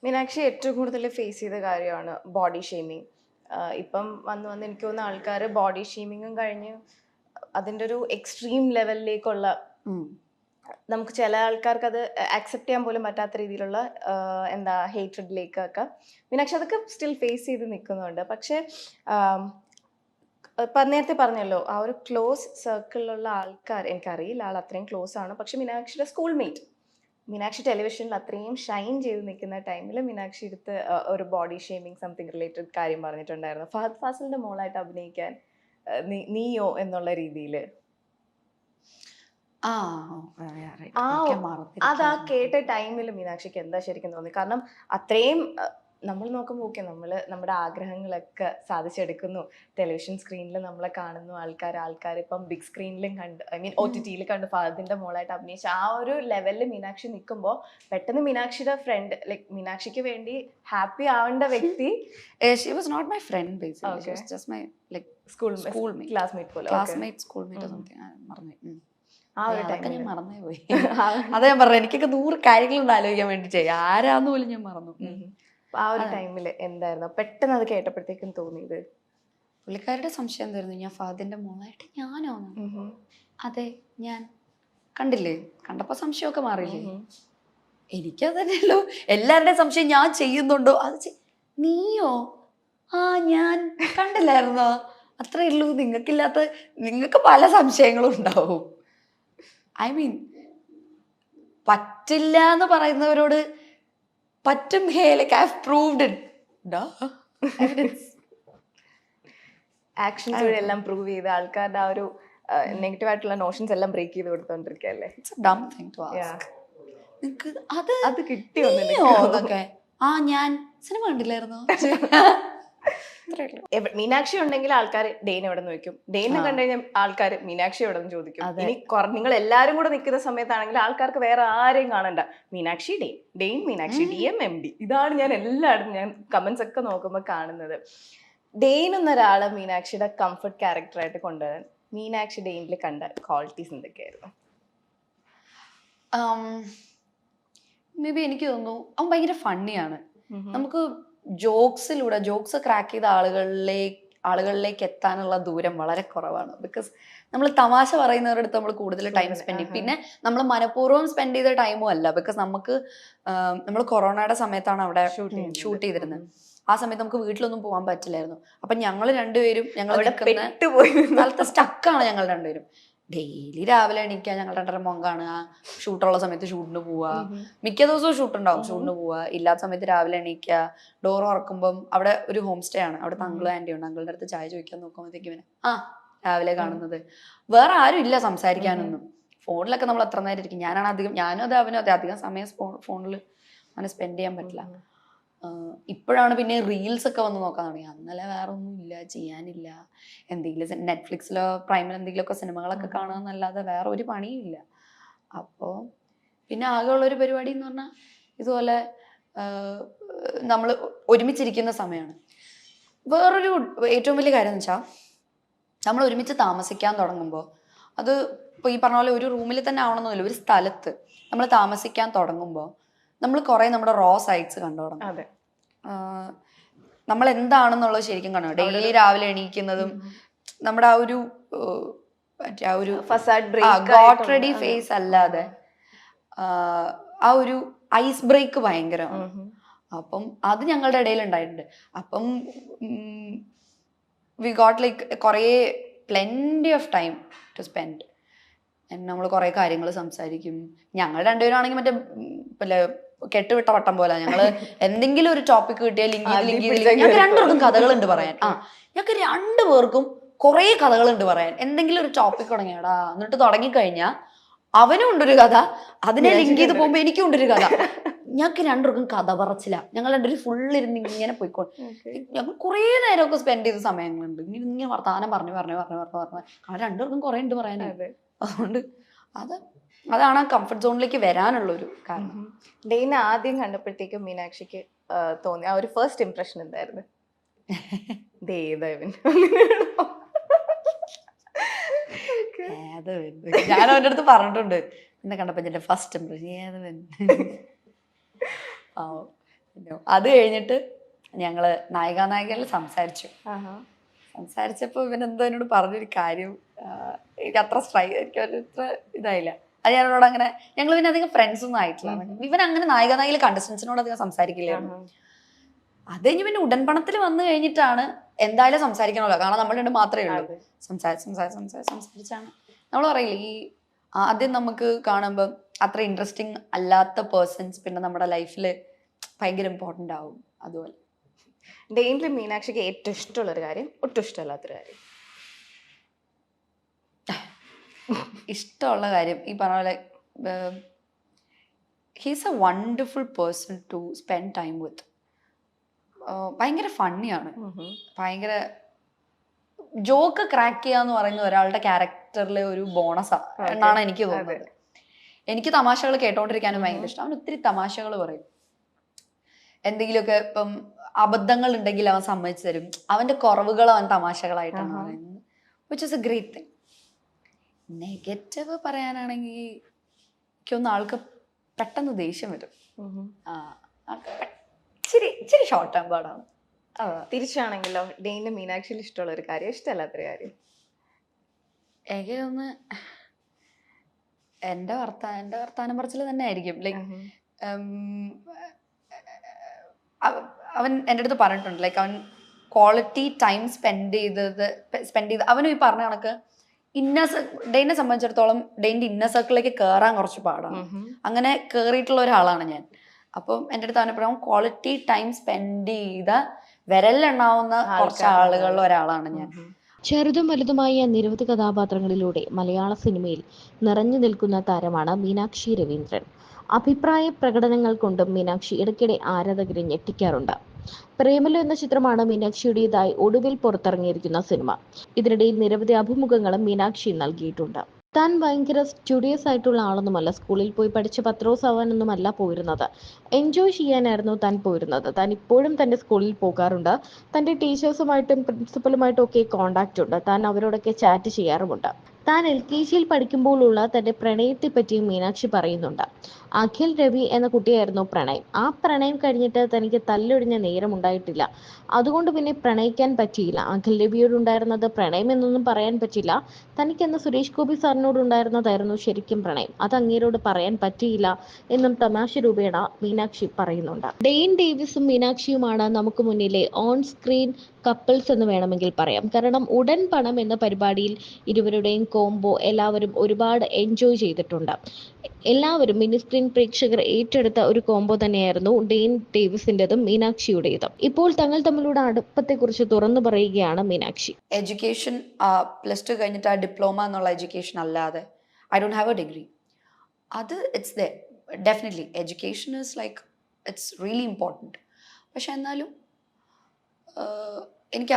മീനാക്ഷി ഏറ്റവും കൂടുതൽ ഫേസ് ചെയ്ത കാര്യമാണ് ബോഡി ഷെയ്മിങ്. ഇപ്പം വന്ന് വന്ന് എനിക്ക് തോന്നുന്ന ആൾക്കാർ ബോഡി ഷെയ്മിങ്ങും കഴിഞ്ഞ് അതിൻ്റെ ഒരു എക്സ്ട്രീം ലെവലിലേക്കുള്ള, നമുക്ക് ചില ആൾക്കാർക്ക് അത് അക്സെപ്റ്റ് ചെയ്യാൻ പോലും പറ്റാത്ത രീതിയിലുള്ള എന്താ ഹേറ്റ്രഡിലേക്കൊക്കെ മീനാക്ഷി അതൊക്കെ സ്റ്റിൽ ഫേസ് ചെയ്ത് നിൽക്കുന്നുണ്ട്. പക്ഷേ നേരത്തെ പറഞ്ഞല്ലോ, ആ ഒരു ക്ലോസ് സർക്കിളിലുള്ള ആൾക്കാർ, എനിക്കറിയില്ല ആൾ അത്രയും ക്ലോസ് ആണ്, പക്ഷെ മീനാക്ഷിയുടെ സ്കൂൾ മേറ്റ് മീനാക്ഷി ടെലിവിഷനിൽ അത്രയും ഷൈൻ ചെയ്ത് നിൽക്കുന്ന ടൈമിൽ മീനാക്ഷി എടുത്ത് ഒരു ബോഡി ഷേമിങ് സംതിങ് റിലേറ്റഡ് കാര്യം പറഞ്ഞിട്ടുണ്ടായിരുന്നു. ഫഹദ് ഫാസിലിന്റെ മോളായിട്ട് അഭിനയിക്കാൻ നീയോ എന്നുള്ള രീതിയിൽ അതാ കേട്ട ടൈമിൽ മീനാക്ഷിക്ക് എന്താ ശരിക്കും തോന്നി? കാരണം അത്രയും നമ്മൾ നോക്കുമ്പോൾ ഓക്കെ, നമ്മൾ നമ്മുടെ ആഗ്രഹങ്ങളൊക്കെ സാധിച്ചെടുക്കുന്നു, ടെലിവിഷൻ സ്ക്രീനിൽ നമ്മളെ കാണുന്നു ആൾക്കാർ ഇപ്പം ബിഗ് സ്ക്രീനിലും കണ്ട്, ഐ മീൻ OTT കണ്ട് ഫഹദിന്റെ മോളായിട്ട് അഭിനയിച്ച ആ ഒരു ലെവലിൽ മീനാക്ഷി നിൽക്കുമ്പോൾ പെട്ടെന്ന് മീനാക്ഷിയുടെ ഫ്രണ്ട്, ലൈക് മീനാക്ഷിക്ക് വേണ്ടി ഹാപ്പി ആവേണ്ട വ്യക്തി, she was not my friend basically. Okay. She was just my like schoolmate, classmate പോലെ, schoolmate or something. മറന്നു. ആ ഒരു അതൊക്കെ ടൈമിൽ ഞാൻ മറന്നേ പോയി. അതാ ഞാൻ പറഞ്ഞു, എനിക്കൊക്കെ 100 കാര്യങ്ങളൊന്നും ആലോചിക്കാൻ വേണ്ടി ചെയ്യും, ആരാന്ന് പോലും ഞാൻ മറന്നു. ആ ഒരു ടൈമിൽ എന്തായിരുന്നു പെട്ടെന്ന് അത് കേട്ടപ്പോഴത്തേക്കും തോന്നിയത്? പുള്ളിക്കാരുടെ സംശയം എന്തായിരുന്നു, ഞാൻ ഫഹദിന്റെ മോളായിട്ട് ഞാനോ? അതെ, ഞാൻ. കണ്ടില്ലേ, കണ്ടപ്പോ സംശയമൊക്കെ മാറിയില്ലേ? എനിക്കതന്നെയല്ലോ എല്ലാവരുടെയും സംശയം, ഞാൻ ചെയ്യുന്നുണ്ടോ, അത് നീയോ? ആ, ഞാൻ കണ്ടില്ലായിരുന്നോ? അത്രേ ഉള്ളൂ. നിങ്ങൾക്ക് പല സംശയങ്ങളും ഉണ്ടാവും. ഐ മീൻ, പറ്റില്ല എന്ന് പറയുന്നവരോട് പറ്റും. Hey, like I have proved it. Actions വഴി എല്ലാം പ്രൂവ് ചെയ്ത് ആൾക്കാരുടെ ആ ഒരു നെഗറ്റീവ് ആയിട്ടുള്ള നോഷൻസ് എല്ലാം ബ്രേക്ക് ചെയ്ത് കൊടുത്തോണ്ടിരിക്കല്ലേ. അത് കിട്ടിയോന്നൊക്കെ. ആ, ഞാൻ സിനിമ കണ്ടില്ലായിരുന്നോ? മീനാക്ഷി ഉണ്ടെങ്കിൽ ആൾക്കാർ ഡെയിൻ എവിടെ നിന്ന് ചോദിക്കും, ഡെയിനെ കണ്ടു കഴിഞ്ഞാൽ ആൾക്കാർ മീനാക്ഷി എവിടെ നിന്ന് ചോദിക്കും. ഇനി നിങ്ങൾ എല്ലാരും കൂടെ നിൽക്കുന്ന സമയത്താണെങ്കിൽ ആൾക്കാർക്ക് വേറെ ആരെയും കാണണ്ട, മീനാക്ഷി ഡെയിൻ മീനാക്ഷി DM MD, ഇതാണ് ഞാൻ എല്ലായിടത്തും ഞാൻ കമന്റ്സ് ഒക്കെ നോക്കുമ്പോൾ കാണുന്നത്. ഡെയിൻ എന്നൊരാളെ മീനാക്ഷിയുടെ കംഫർട്ട് ക്യാരക്ടറായിട്ട് കൊണ്ടുവരാൻ മീനാക്ഷി ഡെയിനിൽ കണ്ട ക്വാളിറ്റീസ് എന്തൊക്കെയായിരുന്നു? മേ ബി എനിക്ക് തോന്നുന്നു അവൻ ഭയങ്കര ഫണ്ണിയാണ്. നമുക്ക് ജോക്സ് ക്രാക്ക് ചെയ്ത ആളുകളിലേക്ക് എത്താനുള്ള ദൂരം വളരെ കുറവാണ്. ബിക്കോസ് നമ്മൾ തമാശ പറയുന്നവരുടെ അടുത്ത് നമ്മൾ കൂടുതൽ ടൈം സ്പെൻഡ് ചെയ്യും. പിന്നെ നമ്മൾ മനഃപൂർവ്വം സ്പെൻഡ് ചെയ്ത ടൈമും അല്ല. ബിക്കോസ് നമ്മൾ കൊറോണയുടെ സമയത്താണ് അവിടെ ഷൂട്ട് ചെയ്തിരുന്നത്. ആ സമയത്ത് നമുക്ക് വീട്ടിലൊന്നും പോകാൻ പറ്റില്ലായിരുന്നു. അപ്പൊ ഞങ്ങൾ രണ്ടുപേരും സ്ഥലത്ത് സ്റ്റക്കാണ്. ഞങ്ങൾ രണ്ടുപേരും ഡെയിലി രാവിലെ എണീക്കുക, ഞങ്ങൾ രണ്ടര മോൻ കാണുക, ഷൂട്ടുള്ള സമയത്ത് ഷൂട്ടിന് പോവുക, മിക്ക ദിവസവും ഷൂട്ടുണ്ടാവും, ഷൂട്ടിന് പോവുക, ഇല്ലാത്ത സമയത്ത് രാവിലെ എണീക്കുക. ഡോർ തുറക്കുമ്പം അവിടെ ഒരു ഹോം സ്റ്റേ ആണ്, അവിടെ അങ്കിളും ആന്റി ഉണ്ട്. അങ്കിളുടെ അടുത്ത് ചായ ചോദിക്കാൻ നോക്കുമ്പോഴത്തേക്കും ഇവന് രാവിലെ കാണുന്നത്. വേറെ ആരും ഇല്ല സംസാരിക്കാനൊന്നും. ഫോണിലൊക്കെ നമ്മൾ എത്ര നേരം ഇരിക്കും. ഞാനും അതെ അവനും അതെ, അധികം സമയം ഫോണിൽ അങ്ങനെ സ്പെൻഡ് ചെയ്യാൻ പറ്റില്ല. ഇപ്പോഴാണ് പിന്നെ റീൽസ് ഒക്കെ വന്ന് നോക്കാൻ തുടങ്ങി. അന്നലെ വേറെ ഒന്നും ഇല്ല, ചെയ്യാനില്ല. എന്തെങ്കിലും നെറ്റ്ഫ്ലിക്സിലോ പ്രൈമിലോ എന്തെങ്കിലുമൊക്കെ സിനിമകളൊക്കെ കാണാന്നല്ലാതെ വേറെ ഒരു പണിയും ഇല്ല. അപ്പോൾ പിന്നെ ആകെയുള്ളൊരു പരിപാടി എന്ന് പറഞ്ഞാൽ ഇതുപോലെ നമ്മൾ ഒരുമിച്ചിരിക്കുന്ന സമയമാണ്. വേറൊരു ഏറ്റവും വലിയ കാര്യം എന്ന് വെച്ചാൽ, നമ്മൾ ഒരുമിച്ച് താമസിക്കാൻ തുടങ്ങുമ്പോൾ, അത് ഇപ്പോൾ ഈ പറഞ്ഞ പോലെ ഒരു റൂമിൽ തന്നെ ആവണമെന്നില്ല, ഒരു സ്ഥലത്ത് നമ്മൾ താമസിക്കാൻ തുടങ്ങുമ്പോൾ നമ്മൾ കുറെ നമ്മുടെ റോ സൈഡ്സ് കണ്ടു തുടങ്ങും. നമ്മൾ എന്താണെന്നുള്ളത് ശരിക്കും കണ്ടു. ഡെയിലി രാവിലെ എണീക്കുന്നതും നമ്മുടെ ആ ഒരു ഗോട്ട് റെഡി ഫേസ് അല്ലാതെ ആ ഒരു ഐസ് ബ്രേക്ക് ഭയങ്കരമാണ്. അപ്പം അത് ഞങ്ങളുടെ ഇടയിൽ ഉണ്ടായിട്ടുണ്ട്. അപ്പം വി ഗോട്ട് ലൈക്ക് കുറേ plenty of time to spend. നമ്മൾ കുറെ കാര്യങ്ങൾ സംസാരിക്കും. ഞങ്ങൾ രണ്ടുപേരും ആണെങ്കിൽ മറ്റേ കെട്ടുവിട്ട വട്ടം പോലെ ഞങ്ങള് എന്തെങ്കിലും ഒരു ടോപ്പിക് കിട്ടിയാൽ ഞങ്ങൾക്ക് രണ്ടുപേർക്കും കഥകളുണ്ട് പറയാൻ. ഞങ്ങൾക്ക് രണ്ടുപേർക്കും കുറെ കഥകളുണ്ട് പറയാൻ. എന്തെങ്കിലും ഒരു ടോപ്പിക് തുടങ്ങിയാടാ, എന്നിട്ട് തുടങ്ങിക്കഴിഞ്ഞാൽ അവനും ഉണ്ടൊരു കഥ, അതിനെ ലിങ്ക് ചെയ്ത് പോകുമ്പോ എനിക്കും ഉണ്ടൊരു കഥ. ഞങ്ങൾക്ക് രണ്ടുപേർക്കും കഥ പറച്ചില്ല. ഞങ്ങൾ രണ്ടുപേരും ഫുള്ളിരുന്ന് ഇങ്ങനെ പോയിക്കോളും. ഞങ്ങൾ കുറേ നേരമൊക്കെ സ്പെൻഡ് ചെയ്ത സമയങ്ങളുണ്ട് ഇങ്ങനെ വർത്താനം പറഞ്ഞു രണ്ടുപേർക്കും കുറെ ഉണ്ട് പറയാനായിട്ട്. അതുകൊണ്ട് അതാണ് ആ കംഫർട്ട് സോണിലേക്ക് വരാനുള്ള ഒരു കാരണം. ഡെയിനെ ആദ്യം കണ്ടപ്പോഴത്തേക്കും മീനാക്ഷിക്ക് തോന്നി ആ ഒരു ഫസ്റ്റ് ഇംപ്രഷൻ എന്തായിരുന്നു? ഞാൻ അവൻ്റെ അടുത്ത് പറഞ്ഞിട്ടുണ്ട്, എന്നെ കണ്ടപ്പോ എന്റെ ഫസ്റ്റ് ഇംപ്രഷൻ അത് കഴിഞ്ഞിട്ട് ഞങ്ങള് നായികാനായികയിൽ സംസാരിച്ചപ്പോൾ ഇവനെന്തോ എന്നോട് പറഞ്ഞൊരു കാര്യം എനിക്ക് അത്ര എനിക്ക് അത്ര ഇതായില്ല. അത് ഞാനോട് അങ്ങനെ ഞങ്ങൾ പിന്നെ അധികം ഫ്രണ്ട്സ് ഒന്നും ആയിട്ടില്ല. ഇവൻ അങ്ങനെ നായികാനായികയിൽ കണ്ടസ്റ്റൻസിനോട് അധികം സംസാരിക്കില്ലായിരുന്നു. അത് കഴിഞ്ഞ് പിന്നെ ഉടൻപണത്തിൽ വന്നു കഴിഞ്ഞിട്ടാണ് എന്തായാലും സംസാരിക്കണമല്ലോ, കാരണം നമ്മൾ രണ്ട് മാത്രമേ ഉള്ളൂ. സംസാരിച്ചാണ് നമ്മൾ പറയില്ലേ, ഈ ആദ്യം നമുക്ക് കാണുമ്പോൾ അത്ര ഇൻട്രസ്റ്റിംഗ് അല്ലാത്ത പേഴ്സൺസ് പിന്നെ നമ്മുടെ ലൈഫിൽ ഭയങ്കര ഇമ്പോർട്ടൻ്റ് ആവും. അതുപോലെ ഡെയിനിൽ മീനാക്ഷിക്ക് ഏറ്റവും ഇഷ്ടമുള്ളൊരു കാര്യം, ഒട്ടും ഇഷ്ടമല്ലാത്തൊരു കാര്യം? ഇഷ്ടമുള്ള കാര്യം ഈ പറഞ്ഞ പോലെ he's a wonderful person to spend time with. ഭയങ്കര ഫണ്ണിയാണ്, ഭയങ്കര ജോക്ക് ക്രാക്ക് ചെയ്യാന്ന് പറയുന്ന ഒരാളുടെ ക്യാരക്ടറിലെ ഒരു ബോണസാണ് എന്നാണ് എനിക്ക് തോന്നുന്നത്. എനിക്ക് തമാശകൾ കേട്ടോണ്ടിരിക്കാനും ഭയങ്കര ഇഷ്ടം. അവൻ ഒത്തിരി തമാശകൾ പറയും. എന്തെങ്കിലുമൊക്കെ ഇപ്പം അബദ്ധങ്ങൾ ഉണ്ടെങ്കിൽ അവൻ സമ്മതിച്ചു തരും. അവന്റെ കുറവുകൾ അവൻ തമാശകളായിട്ടാണ് പറയുന്നത്, which is A great thing. Negative പറയാനാണെങ്കിൽ എനിക്കൊന്നും ആൾക്ക് പെട്ടെന്ന് ദേഷ്യം വരും. ഇച്ചിരി ഷോർട്ട് ടേം പാടാണ്. തിരിച്ചാണെങ്കിലോ, ഡെയിനിന് മീനാക്ഷിയിൽ ഇഷ്ടമുള്ള ഒരു കാര്യം, ഇഷ്ടമല്ലാത്തൊരു കാര്യം? എനിക്ക് തോന്നുന്നു എന്റെ വർത്താനം പറച്ചിൽ തന്നെ ആയിരിക്കും. ലൈക്ക് അവൻ എൻ്റെ അടുത്ത് പറഞ്ഞിട്ടുണ്ട്, ലൈക്ക് അവൻ ക്വാളിറ്റി ടൈം സ്പെൻഡ് ചെയ്ത് അവനും ഈ പറഞ്ഞ കണക്ക് ഡെയിനെ സംബന്ധിച്ചിടത്തോളം ഡെയിൻ്റെ ഇന്നർ സർക്കിളിലേക്ക് കയറാൻ കുറച്ച് പാടാണ്. അങ്ങനെ കയറിയിട്ടുള്ള ഒരാളാണ് ഞാൻ. അപ്പം എൻ്റെ അടുത്ത് അവനെ പറയാം, ക്വാളിറ്റി ടൈം സ്പെൻഡ് ചെയ്ത വിരലിലെണ്ണാവുന്ന കുറച്ച് ആളുകളിൽ ഒരാളാണ് ഞാൻ. ചെറുതും വലുതുമായ നിരവധി കഥാപാത്രങ്ങളിലൂടെ മലയാള സിനിമയിൽ നിറഞ്ഞു നിൽക്കുന്ന താരമാണ് മീനാക്ഷി രവീന്ദ്രൻ. അഭിപ്രായ പ്രകടനങ്ങൾ കൊണ്ടും മീനാക്ഷി ഇടയ്ക്കിടെ ആരാധകരെ ഞെട്ടിക്കാറുണ്ട്. പ്രേമലു എന്ന ചിത്രമാണ് മീനാക്ഷിയുടേതായി ഒടുവിൽ പുറത്തിറങ്ങിയിരിക്കുന്ന സിനിമ. ഇതിനിടയിൽ നിരവധി അഭിമുഖങ്ങളും മീനാക്ഷി നൽകിയിട്ടുണ്ട്. താൻ ഭയങ്കര സ്റ്റുഡിയസ് ആയിട്ടുള്ള ആളൊന്നുമല്ല, സ്കൂളിൽ പോയി പഠിച്ച് പത്രോസ് ആവാനൊന്നുമല്ല പോയിരുന്നത്, എൻജോയ് ചെയ്യാനായിരുന്നു താൻ പോയിരുന്നത്. താൻ ഇപ്പോഴും തൻ്റെ സ്കൂളിൽ പോകാറുണ്ട്. തൻ്റെ ടീച്ചേഴ്സുമായിട്ടും പ്രിൻസിപ്പലുമായിട്ടും ഒക്കെ കോണ്ടാക്റ്റ് ഉണ്ട്. താൻ അവരോടൊക്കെ ചാറ്റ് ചെയ്യാറുമുണ്ട്. താൻ LKGയിൽ പഠിക്കുമ്പോഴുള്ള തൻ്റെ പ്രണയത്തെ പറ്റിയും മീനാക്ഷി പറയുന്നുണ്ട്. അഖിൽ രവി എന്ന കുട്ടിയായിരുന്നു പ്രണയം. ആ പ്രണയം കഴിഞ്ഞിട്ട് തനിക്ക് തല്ലൊടിഞ്ഞ നേരമുണ്ടായിട്ടില്ല. അതുകൊണ്ട് പിന്നെ പ്രണയിക്കാൻ പറ്റിയില്ല. അഖിൽ രവിയോടുണ്ടായിരുന്നത് പ്രണയം എന്നൊന്നും പറയാൻ പറ്റില്ല. തനിക്കെന്ന് സുരേഷ് ഗോപി സാറിനോടുണ്ടായിരുന്നതായിരുന്നു ശരിക്കും പ്രണയം. അത് അങ്ങേരോട് പറയാൻ പറ്റിയില്ല എന്നും തമാശ രൂപേണ മീനാക്ഷി പറയുന്നുണ്ട്. ഡെയിൻ ഡേവിസും മീനാക്ഷിയുമാണ് നമുക്ക് മുന്നിലെ ഓൺ സ്ക്രീൻ കപ്പിൾസ് എന്ന് വേണമെങ്കിൽ പറയാം. കാരണം ഉടൻ പണം എന്ന പരിപാടിയിൽ ഇരുവരുടെയും കോംബോ എല്ലാവരും ഒരുപാട് എൻജോയ് ചെയ്തിട്ടുണ്ട്. എല്ലാവരും മിനി സ്ക്രീൻ പ്രേക്ഷകർ ഏറ്റെടുത്ത ഒരു കോംബോ തന്നെയായിരുന്നു ഡെയിൻ ഡേവിസിൻ്റെതും മീനാക്ഷിയുടേതും. ഇപ്പോൾ തങ്ങൾ തമ്മിലുള്ള അടുപ്പത്തെക്കുറിച്ച് തുറന്നു പറയുകയാണ് മീനാക്ഷി. എഡ്യൂക്കേഷൻ +2 കഴിഞ്ഞിട്ട് ആ ഡിപ്ലോമ എന്നുള്ള എഡ്യൂക്കേഷൻ അല്ലാതെ I don't have a degree. അത് it's the definitely education is like it's really important. പക്ഷെ എന്നാലും എനിക്ക്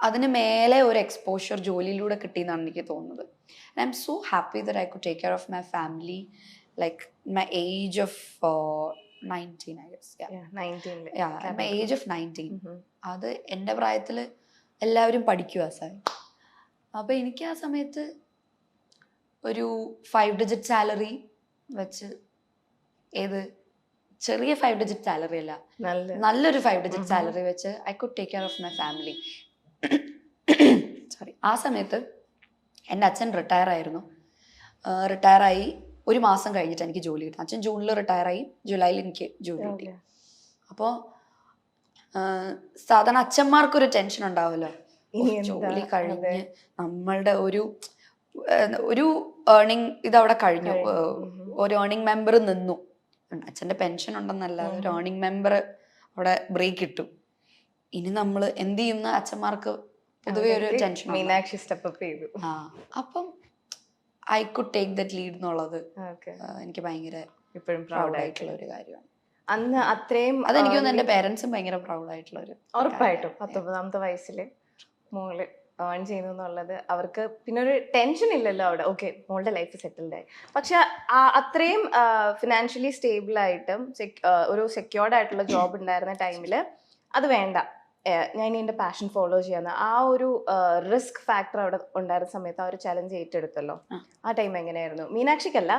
അതിന് മേലെ ഒരു എക്സ്പോഷർ ജോലിയിലൂടെ കിട്ടിയെന്നാണ് എനിക്ക് തോന്നുന്നത്. And I'm so happy that I could take care of my family like my age of 19, I guess. Yeah, 19. Yeah, at my age of 19. അത് എൻ്റെ പ്രായത്തിൽ എല്ലാവരും പഠിക്കുക സാർ. അപ്പോൾ എനിക്ക് ആ സമയത്ത് ഒരു 5 digit സാലറി വെച്ച്, ചെറിയ 5 digit സാലറി അല്ല, നല്ലൊരു 5 digit സാലറി വെച്ച് I could take care of my family. Sorry. ആ സമയത്ത് എൻ്റെ അച്ഛൻ റിട്ടയർ ആയിരുന്നു. റിട്ടയറായി 1 മാസം കഴിഞ്ഞിട്ട് എനിക്ക് ജോലി കിട്ടി. അച്ഛൻ ജൂണിൽ റിട്ടയറായി, ജൂലൈയിൽ എനിക്ക് ജോലി കിട്ടി. അപ്പോൾ സാധാരണ അച്ഛന്മാർക്കൊരു ടെൻഷൻ ഉണ്ടാവുമല്ലോ, ജോലി കഴിഞ്ഞ് നമ്മളുടെ ഒരു ഏർണിംഗ് ഇതവിടെ കഴിഞ്ഞു, ഒരു ഏർണിംഗ് മെമ്പർ നിന്നു. അച്ഛൻ്റെ പെൻഷൻ ഉണ്ടെന്നല്ലാതെ ഒരു ഏർണിംഗ് മെമ്പർ അവിടെ ബ്രേക്ക് ഇട്ടു. ഇനി നമ്മൾ എന്ത് ചെയ്യുന്ന അച്ഛന്മാർക്ക് പൊതുവെ ഒരു ടെൻഷൻ. മീനാക്ഷി സ്റ്റെപ്പ് അപ്പ് ചെയ്തു. അപ്പം I could take that lead എന്നുള്ളത് എനിക്ക് ഭയങ്കര ഇപ്പോഴും പ്രൗഡ് ആയിട്ടുള്ള ഒരു കാര്യമാണ്. അന്ന് അത്രയും അതെനിക്ക് തോന്നുന്നു എൻ്റെ പേരൻസും ഭയങ്കര പ്രൗഡ് ആയിട്ടുള്ള ഒരു. ഉറപ്പായിട്ടും 19ാമത്തെ വയസ്സിൽ മോള് ഏൺ ചെയ്യുന്നു എന്നുള്ളത് അവർക്ക് പിന്നെ ഒരു ടെൻഷൻ ഇല്ലല്ലോ അവിടെ. ഓക്കെ, മോളുടെ ലൈഫ് സെറ്റിൽഡ് ആയി. പക്ഷെ അത്രയും ഫിനാൻഷ്യലി സ്റ്റേബിൾ ആയിട്ടും ഒരു സെക്യൂർഡ് ആയിട്ടുള്ള ജോബ് ഉണ്ടായിരുന്ന ടൈമിൽ അത് വേണ്ട, ഞാൻ എൻ്റെ പാഷൻ ഫോളോ ചെയ്യാന്ന് ആ ഒരു റിസ്ക് ഫാക്ടർ അവിടെ ഉണ്ടായിരുന്ന സമയത്ത് ആ ഒരു ചലഞ്ച് ഏറ്റെടുത്തല്ലോ. ആ ടൈം എങ്ങനെയായിരുന്നു? മീനാക്ഷിക്കല്ല,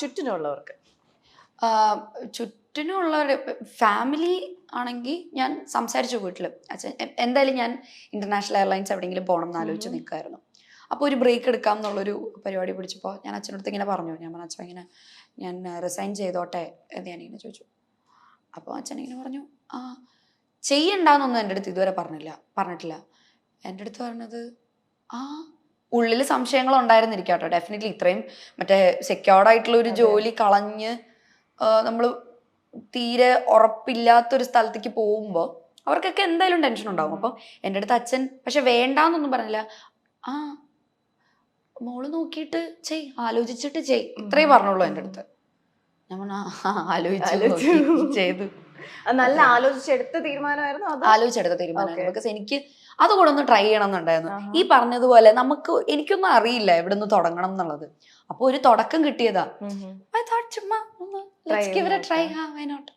ചുറ്റിനുള്ളവർക്ക്. ചുറ്റിനുള്ള ഫാമിലി ആണെങ്കിൽ ഞാൻ സംസാരിച്ചു വീട്ടിൽ. അച്ഛൻ എന്തായാലും ഞാൻ ഇന്റർനാഷണൽ എയർലൈൻസ് എവിടെയെങ്കിലും പോകണം എന്ന് ആലോചിച്ച് നിൽക്കുമായിരുന്നു. അപ്പോൾ ഒരു ബ്രേക്ക് എടുക്കാം എന്നുള്ളൊരു പരിപാടി പിടിച്ചപ്പോൾ ഞാൻ അച്ഛനടുത്ത് ഇങ്ങനെ പറഞ്ഞു. ഞാൻ പറഞ്ഞു, അച്ഛൻ ഇങ്ങനെ ഞാൻ റിസൈൻ ചെയ്തോട്ടെ എന്ന് ഞാനിങ്ങനെ ചോദിച്ചു. അപ്പോൾ അച്ഛൻ ഇങ്ങനെ പറഞ്ഞു, ആ ചെയ്യണ്ടെന്നൊന്നും എൻ്റെ അടുത്ത് ഇതുവരെ പറഞ്ഞിട്ടില്ല. എൻ്റെ അടുത്ത് പറഞ്ഞത്, ആ ഉള്ളിൽ സംശയങ്ങൾ ഉണ്ടായിരുന്നിരിക്കാം കേട്ടോ, ഡെഫിനറ്റ്ലി. ഇത്രയും മറ്റേ സെക്യൂർഡ് ആയിട്ടുള്ള ഒരു ജോലി കളഞ്ഞ് നമ്മൾ തീരെ ഉറപ്പില്ലാത്തൊരു സ്ഥലത്തേക്ക് പോകുമ്പോൾ അവർക്കൊക്കെ എന്തായാലും ടെൻഷൻ ഉണ്ടാവും. അപ്പം എൻ്റെ അടുത്ത് അച്ഛൻ പക്ഷെ വേണ്ടാന്നൊന്നും പറഞ്ഞില്ല. ആ മോള് നോക്കിയിട്ട് ആലോചിച്ചിട്ട് ഇത്രേ പറഞ്ഞുള്ളൂ എൻ്റെ അടുത്ത്. ഞാൻ ആലോചിച്ചു ചെയ്തു. നല്ല ആലോചിച്ചെടുത്ത തീരുമാനമായിരുന്നു. ആലോചിച്ചെടുത്ത തീരുമാനമായിരുന്നു. ബിക്കോസ് എനിക്ക് അതുകൂടെ ഒന്ന് ട്രൈ ചെയ്യണം എന്നുണ്ടായിരുന്നു. ഈ പറഞ്ഞതുപോലെ എനിക്കൊന്നും അറിയില്ല എവിടെ നിന്ന് തുടങ്ങണം എന്നുള്ളത്. അപ്പൊ ഒരു തുടക്കം കിട്ടിയതാ. I thought ചുമ്മാ ഒന്ന് let's give it a try. Why not?